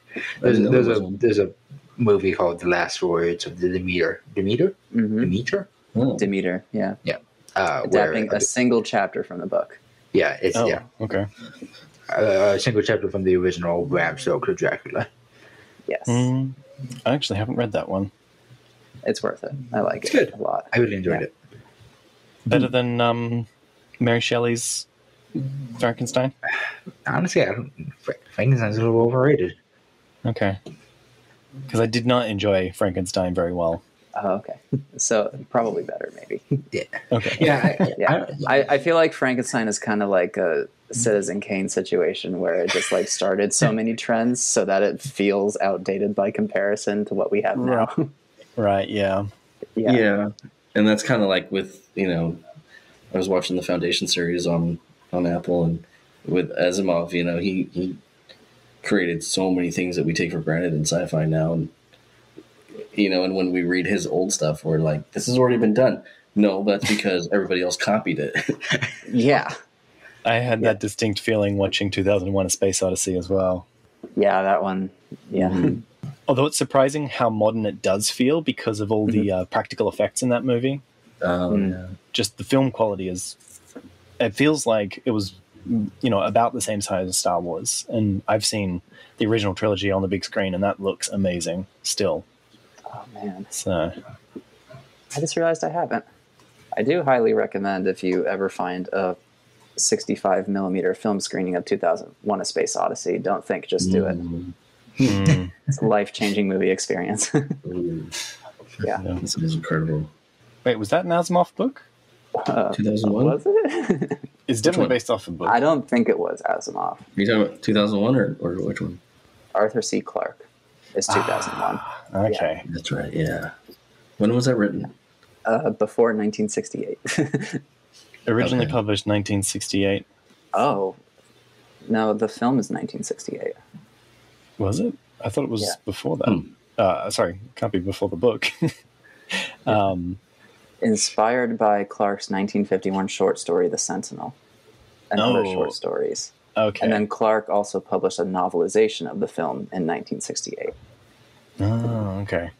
There's a movie called The Last Words of the Demeter. Demeter? Mm-hmm. Demeter? Oh. Demeter, yeah. Yeah. Adapting a single chapter from the book. Yeah, it's okay. A single chapter from the original Bram Stoker Dracula. Yes. I actually haven't read that one. It's worth it. I like It's it good. a lot. I really enjoyed it. Better than Mary Shelley's Frankenstein? Honestly, Frankenstein's a little overrated. Okay. Because I did not enjoy Frankenstein very well. Oh, okay. So probably better, maybe. Yeah. Okay. Yeah. I feel like Frankenstein is kind of like a Citizen Kane situation where it just started so many trends so that it feels outdated by comparison to what we have now. Right, yeah. Yeah. And that's kind of like with, I was watching the Foundation series on Apple, and with Asimov, he created so many things that we take for granted in sci-fi now. And, and when we read his old stuff, we're like, this has already been done. No, that's because everybody else copied it. Yeah. I had that distinct feeling watching 2001: A Space Odyssey as well. Yeah, that one. Yeah. Mm-hmm. Although it's surprising how modern it does feel because of all the practical effects in that movie. Yeah. Just the film quality it feels like it was, about the same size as Star Wars. And I've seen the original trilogy on the big screen, and that looks amazing still. Oh, man. So I just realized I haven't. I do highly recommend if you ever find a 65 millimeter film screening of 2001: A Space Odyssey. Don't think, just do it. It's a life-changing movie experience. Yeah. This is incredible. Wait, was that an Asimov book? 2001? Was it? It's definitely based off a book. I don't think it was Asimov. Are you talking about 2001 or which one? Arthur C. Clarke is 2001. Okay. That's right, yeah. When was that written? Before 1968. Originally published 1968. Oh. No, the film is 1968. Was it? I thought it was before that. Sorry, can't be before the book. Inspired by Clarke's 1951 short story, The Sentinel, and other short stories. Okay. And then Clarke also published a novelization of the film in 1968. Oh, okay.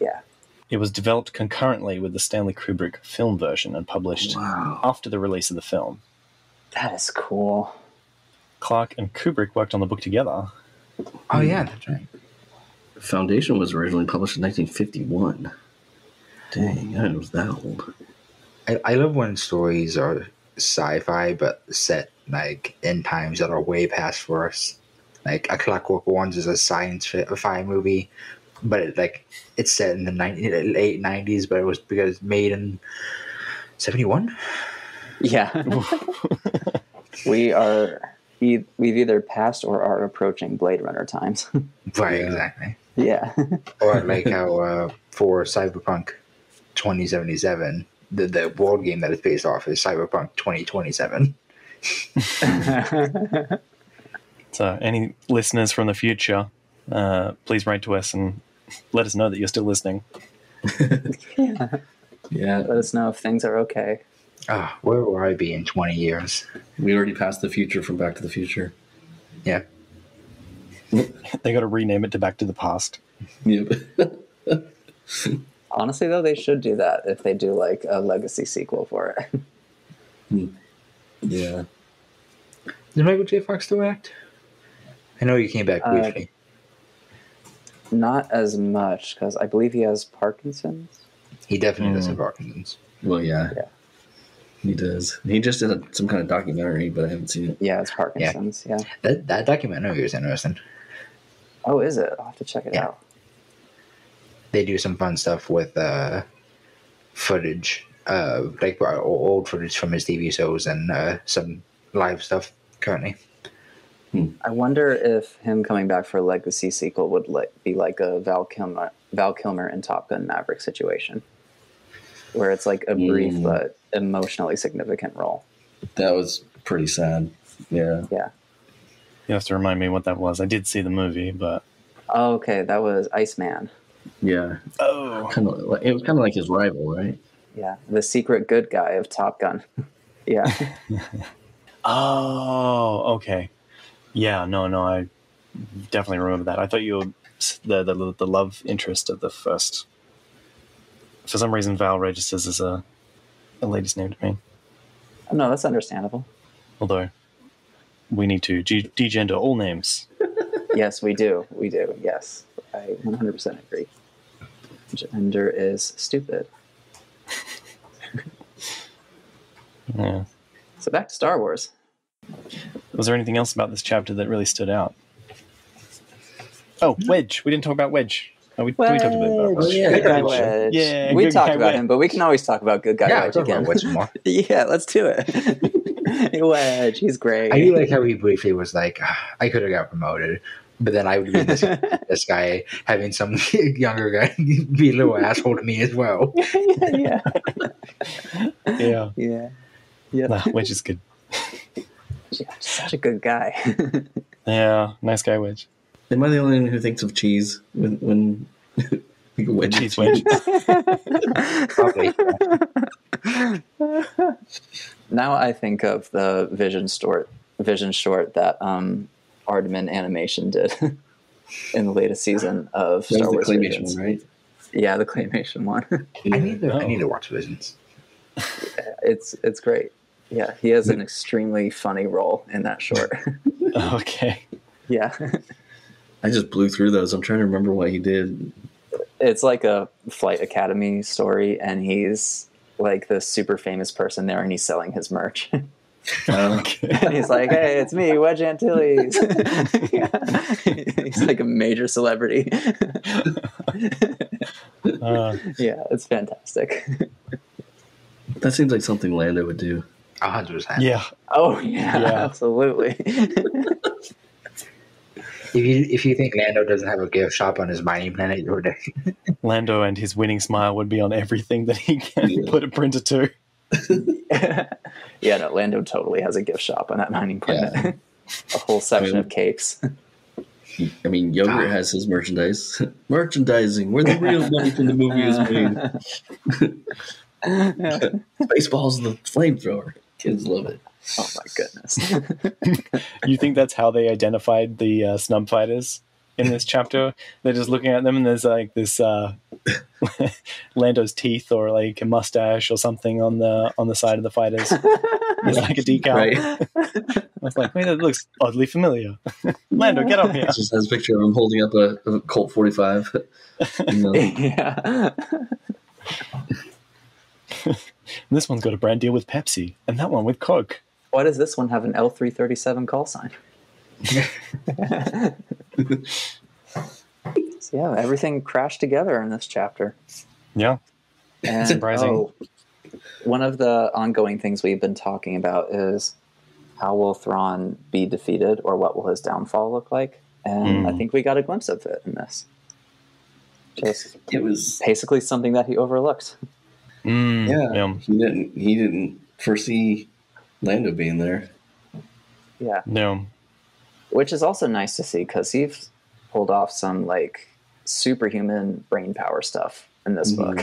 Yeah. It was developed concurrently with the Stanley Kubrick film version and published after the release of the film. That is cool. Clarke and Kubrick worked on the book together. Oh, yeah, that's right. Foundation was originally published in 1951. Dang, I didn't know it was that old. I love when stories are sci-fi but set in times that are way past for us. Like A Clockwork Orange is a sci-fi movie, but it's set in the late 90s, but it was made in 71. Yeah. We've either passed or are approaching Blade Runner times. Right, exactly. Yeah. Or how for Cyberpunk 2077, the board game that it's based off is Cyberpunk 2027. So any listeners from the future, please write to us and let us know that you're still listening. Yeah. Let us know if things are okay. Where will I be in 20 years? We already passed the future from Back to the Future. Yeah. They got to rename it to Back to the Past. Yep. Honestly, though, they should do that if they do a legacy sequel for it. Yeah. Did Michael J. Fox still act? I know he came back briefly. Not as much, because I believe he has Parkinson's. He definitely does have Parkinson's. Well, yeah. He does. He just did some kind of documentary, but I haven't seen it. Yeah, it's Parkinson's, yeah. That documentary was interesting. Oh, is it? I'll have to check it out. They do some fun stuff with footage, old footage from his TV shows and some live stuff currently. I wonder if him coming back for a legacy sequel would be like a Val Kilmer in Top Gun Maverick situation, where it's like a brief but emotionally significant role. That was pretty sad. Yeah. Yeah. You have to remind me what that was. I did see the movie, but... Oh, okay. That was Iceman. Yeah, Oh, it was kind of like his rival, right? Yeah, the secret good guy of Top Gun. Yeah. oh, okay. Yeah, no, I definitely remember that. I thought you were the love interest of the first. For some reason, Val registers as a lady's name to me. No, that's understandable. Although, we need to degender all names. Yes, we do. We do. Yes, I 100% agree. Gender is stupid. Yeah. So back to Star Wars. Was there anything else about this chapter that really stood out? Oh, Wedge. We didn't talk about Wedge. Oh, we talked a bit about Wedge. yeah, Good guy Wedge. Wedge. Yeah, we good talked guy about Wedge. him, but we can always talk about good guy Yeah, Wedge talk again. about Wedge more. Yeah, let's do it. Wedge, he's great. I do like how he briefly was like, I could have got promoted, but then I would be this guy having some younger guy be a little asshole to me as well. Yeah. Yeah. Yeah. Yeah. Nah, Wedge is good. Yeah, such a good guy. Yeah, nice guy, Wedge. Am I the only one who thinks of cheese when Wedge? Cheese Wedge. Probably. Now I think of the vision short that Aardman Animation did in the latest season of That Star was Wars the claymation Visions. one, right? Yeah, the claymation one. I need to watch Visions. It's great. Yeah, he has an extremely funny role in that short. Okay. Yeah. I just blew through those. I'm trying to remember what he did. It's like a Flight Academy story, and he's like the super famous person there, and he's selling his merch. Okay. And he's like, "Hey, it's me, Wedge Antilles." He's like a major celebrity. Yeah, it's fantastic. That seems like something Lando would do. 100%. Yeah. Oh yeah, Yeah. absolutely. If you think Lando doesn't have a gift shop on his mining planet, you're dead. Lando and his winning smile would be on everything that he can put a printer to. Yeah, no, Lando totally has a gift shop on that mining planet. Yeah. A whole section of capes. I mean, Yogurt has his merchandise. Merchandising, where the real money from the movie is made. Baseball's the flamethrower. Kids love it. Oh my goodness. You think that's how they identified the snub fighters in this chapter? They're just looking at them and there's like this Lando's teeth or like a mustache or something on the side of the fighters. It's like a decal. Right. I was like, wait, that looks oddly familiar. Lando, get up here. It just has a picture of him holding up a Colt 45. You know? Yeah. This one's got a brand deal with Pepsi and that one with Coke. Why does this one have an L337 call sign? So yeah, everything crashed together in this chapter. Yeah. And Surprising. one of the ongoing things we've been talking about is how will Thrawn be defeated, or what will his downfall look like? And I think we got a glimpse of it in this. Just It was basically something that he overlooked. yeah. He didn't foresee Lando being there. Yeah. No. Which is also nice to see because he's pulled off some like superhuman brain power stuff in this book.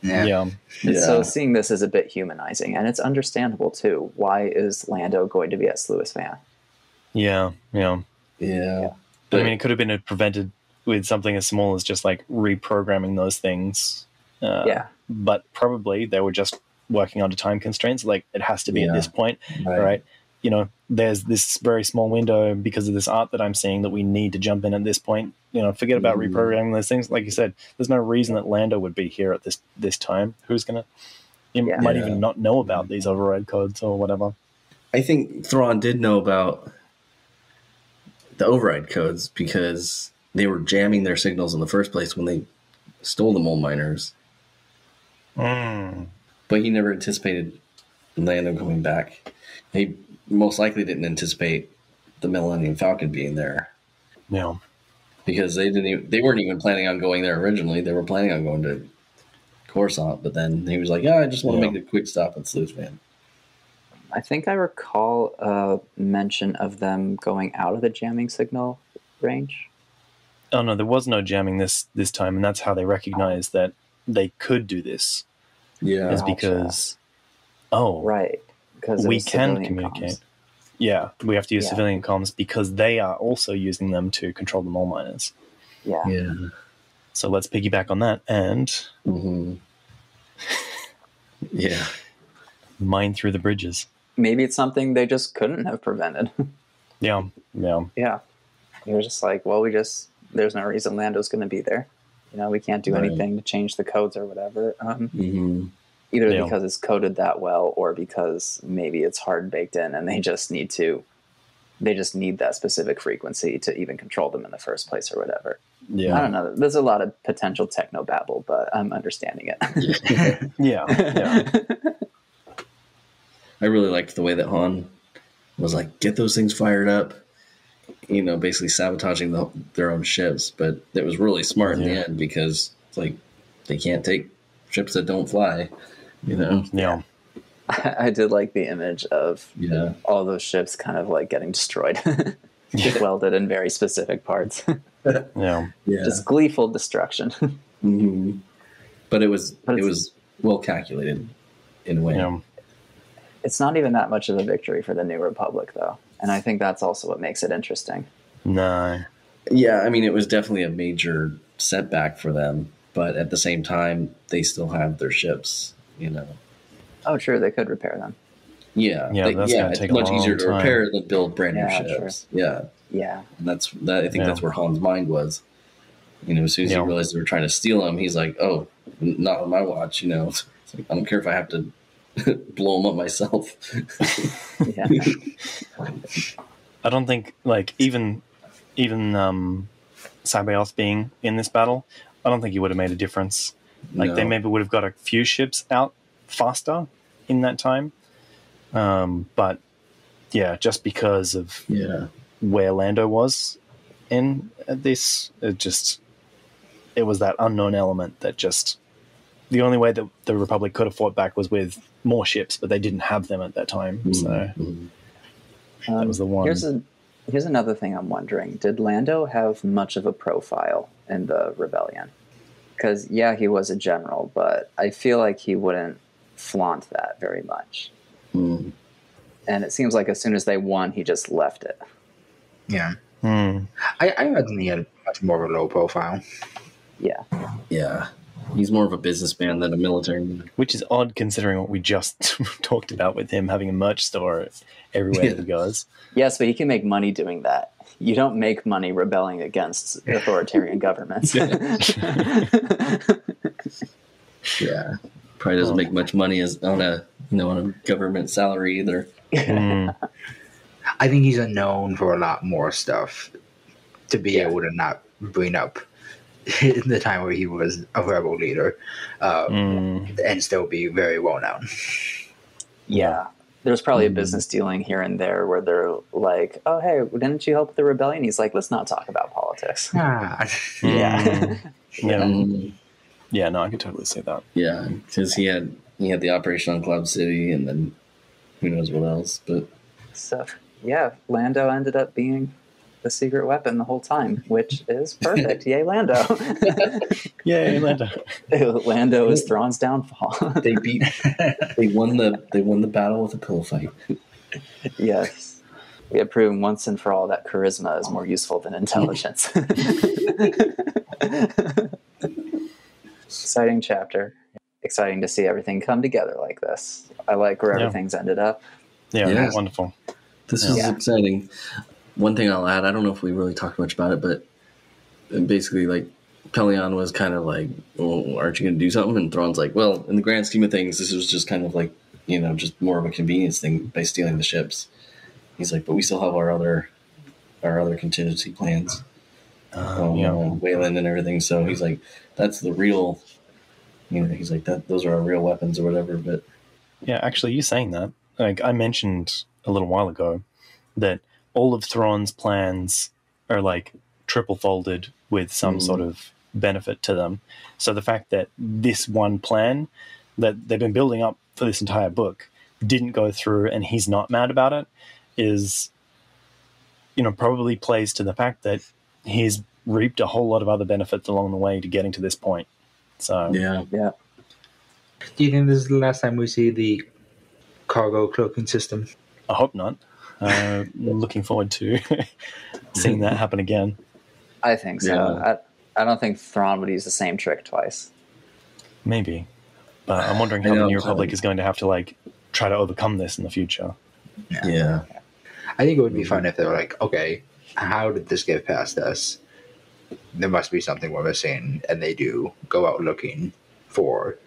Yeah. And so seeing this is a bit humanizing, and it's understandable too. Why is Lando going to be at Sluis Van? Yeah. But I mean, it could have been prevented with something as small as just like reprogramming those things. But probably they were just working under time constraints. Like it has to be at this point, right? You know, there's this very small window because of this art that I'm seeing that we need to jump in at this point. You know, forget about reprogramming those things. Like you said, there's no reason that Lando would be here at this time. Who's gonna? You might even not know about these override codes or whatever. I think Thrawn did know about the override codes because they were jamming their signals in the first place when they stole the mole miners. But he never anticipated Lando coming back. He most likely didn't anticipate the Millennium Falcon being there. No. Because they weren't even planning on going there originally. They were planning on going to Coruscant, but then he was like, I just want to make a quick stop at Sluis Van. I think I recall a mention of them going out of the jamming signal range. Oh no, there was no jamming this time, and that's how they recognized that they could do this. Yeah. Is because right, because we can communicate. Comms. Yeah, we have to use Yeah. civilian comms because they are also using them to control the mole miners. Yeah. Yeah. So let's piggyback on that and Mm-hmm. Yeah. mine through the bridges. Maybe it's something they just couldn't have prevented. Yeah. Yeah. You're just like, well, there's no reason Lando's going to be there. We can't do Right. anything to change the codes or whatever. Mm-hmm. Either Yeah. because it's coded that well or because maybe it's hard baked in and they just need that specific frequency to even control them in the first place or whatever. Yeah. I don't know. There's a lot of potential techno babble, but I'm understanding it. Yeah. I really liked the way that Han was like, get those things fired up, basically sabotaging their own ships. But it was really smart in the end because it's like they can't take ships that don't fly, Yeah. I did like the image of Yeah. all those ships kind of like getting destroyed, welded in very specific parts. Yeah. Yeah. Just gleeful destruction. Mm-hmm. But it was it's well calculated in a way. Yeah. It's not even that much of a victory for the New Republic, though. And I think that's also what makes it interesting. No. Yeah, I mean, it was definitely a major setback for them, but at the same time, they still have their ships, Oh, true. They could repair them. Yeah, Yeah, that's gonna it's take a much long easier to time. repair than build brand new Yeah, ships. Yeah, Yeah. and I think that's where Han's mind was. As soon as he realized they were trying to steal him, he's like, "Oh, not on my watch." It's like, I don't care if I have to blow him up myself. Yeah. I don't think even Cyberelf being in this battle, I don't think he would have made a difference. No. They maybe would have got a few ships out faster in that time. But yeah, just because of where Lando was in this, it was that unknown element that just the only way that the Republic could have fought back was with more ships, but they didn't have them at that time. So that was the one. Here's another thing I'm wondering. Did Lando have much of a profile in the rebellion? Because, he was a general, but I feel like he wouldn't flaunt that very much. Mm. And it seems like as soon as they won, he just left it. Yeah. Hmm. I imagine he had much more of a low profile. Yeah. Yeah, he's more of a businessman than a military man. Which is odd considering what we just talked about with him having a merch store everywhere he goes. Yes, but he can make money doing that. You don't make money rebelling against authoritarian governments. Yeah, probably doesn't make much money as on a government salary either. Mm. I think he's known for a lot more stuff to be able to not bring up in the time where he was a rebel leader and still be very well known. Yeah. There's probably a business dealing here and there where they're like, oh, hey, didn't you help with the rebellion? He's like, let's not talk about politics. Ah. Yeah. Yeah, no, I could totally see that. Yeah, because he had the operation on Cloud City, and then who knows what else. But So, Lando ended up being the secret weapon the whole time, which is perfect. Yay, Lando. Yay, Lando. Lando is Thrawn's downfall. they won the battle with a pillow fight. Yes. We have proven once and for all that charisma is more useful than intelligence. Exciting chapter. Exciting to see everything come together like this. I like where everything's ended up. Yeah, wonderful. This is exciting. One thing I'll add, I don't know if we really talked much about it, but basically, like, Pelion was kind of like, well, aren't you going to do something? And Thrawn's like, well, in the grand scheme of things, this was just kind of like, just more of a convenience thing by stealing the ships. He's like, but we still have our other contingency plans. Wayland and everything. So he's like, that's the real, he's like, those are our real weapons or whatever. But yeah, actually, you saying that, I mentioned a little while ago that all of Thrawn's plans are like triple folded with some sort of benefit to them. So the fact that this one plan that they've been building up for this entire book didn't go through and he's not mad about it is, probably plays to the fact that he's reaped a whole lot of other benefits along the way to getting to this point. So Yeah. Do you think this is the last time we see the cargo cloaking system? I hope not. Looking forward to seeing that happen again. I think so. Yeah. I don't think Thrawn would use the same trick twice. Maybe. But I'm wondering I how the know, New Republic is going to have to like try to overcome this in the future. Yeah. I think it would be fun if they were like, okay, how did this get past us? There must be something we're missing, and they do go out looking for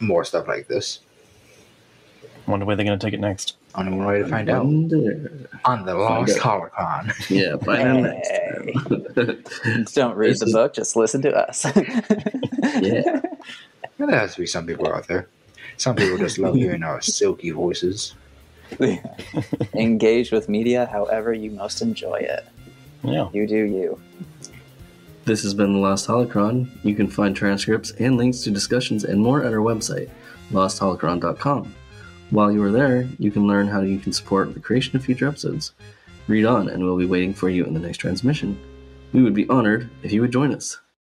more stuff like this. I wonder where they're going to take it next. On the way to find out on the Lost Holocron. Yeah, find out next time. Don't read the book, just listen to us. Yeah. There has to be some people out there. Some people just love hearing our silky voices. Engage with media however you most enjoy it. Yeah. You do you. This has been The Lost Holocron. You can find transcripts and links to discussions and more at our website, lostholocron.com. While you are there, you can learn how you can support the creation of future episodes. Read on, and we'll be waiting for you in the next transmission. We would be honored if you would join us.